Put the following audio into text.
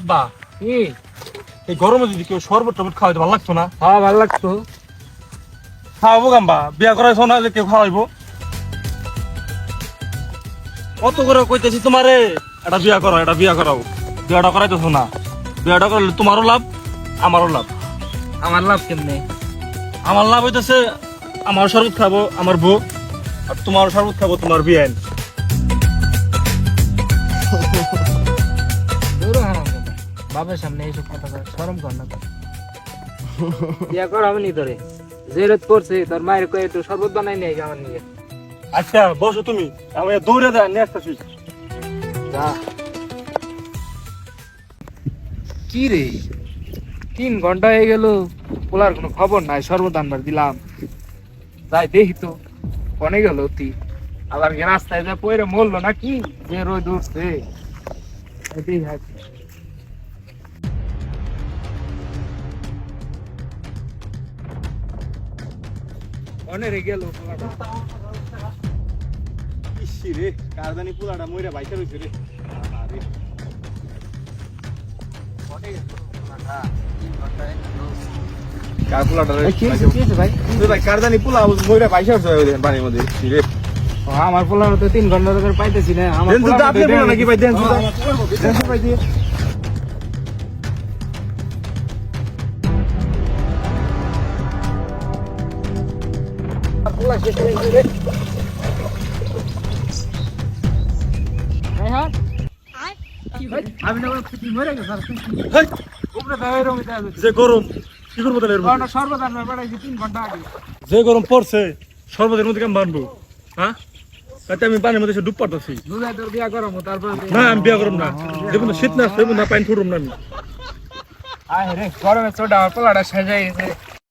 আব্বা কি এই গরমে যদি কেউ শরবত টরবত খাওয়াইতে ভালো লাগতো না? হ্যাঁ ভালো লাগতো। খাওয়াবো গাম্বা, বিয়া করাইছো না যে কেউ খাওয়াইবো? কত করে কইতেছি তোমারে এটা বিয়া করো, এটা বিয়া করাও, বিয়াটা করাইতেছো না। বিয়াটা করলে তোমারও লাভ আমারও লাভ। আমার লাভ কেমনে? আমার লাভ হইতেছে আমার শরবত খাবো আমার বউ, আর তোমার শরবত খাবো তোমার বিয়ান। বাবার সামনে এইসব কথা শরম কর না। বিয়া কর আমি নি তোরে, যে রাত পড়ছে তোর মায়ের কয়ে একটু শরবত বানাই নিয়ে আমার নিয়ে। আচ্ছা বসো তুমি, আমি দৌড়ে দেয় নিয়ে আসতেছি। যা। কি রে 3 ঘন্টা হয়ে গেল, পোলার কোনো খবর নাই। শরবত আনবার দিলাম, যাই দেখি তো কনে গেল অতি। আবার রাস্তায় যা পয়রা মরলো নাকি, যে রোদ উঠছে। অনেরে গেল ইসি রে, কারদানি পুলাটা মইরা বাইচা রইছে রে। আরে কার পুলাটা রে? কি হয়েছে ভাই? ভাই কারদানি পুলা মইরা বাইচা রইছে পানির মধ্যে। ইসি রে, আমার পোলার তো 3 ঘন্টা ধরে পাইতেছি না। আমার দেন তো আপনি পুলা নাকি ভাই? দেন তো দেন তো ভাই দিয়ে। পোলা শেষ হয়ে গেছে রে। হ্যাঁ আমি না কি মরে গেছে। হেই, উপরে দাঁড়ায় রমি দাঁড়ায়। যে গরম কি করবো তাহলে এর মধ্যে? কারণ সর্বদা আমরা বাড়াইছি 3 ঘন্টা আগে। যে গরম পড়ছে সর্বদের মধ্যে কেমন বানবো? হ্যাঁ, তাতে আমি পানির মধ্যে ডুব পাঠাচ্ছি। দুধে তোর বিয়া করাবো তারপর না আমি বিয়া করব না, দেখুন শীত না সেবুন না পানি ফুটুম না আমি। আয় রে গরমে চোটা আমার পোলাটা সাজাই গেছে।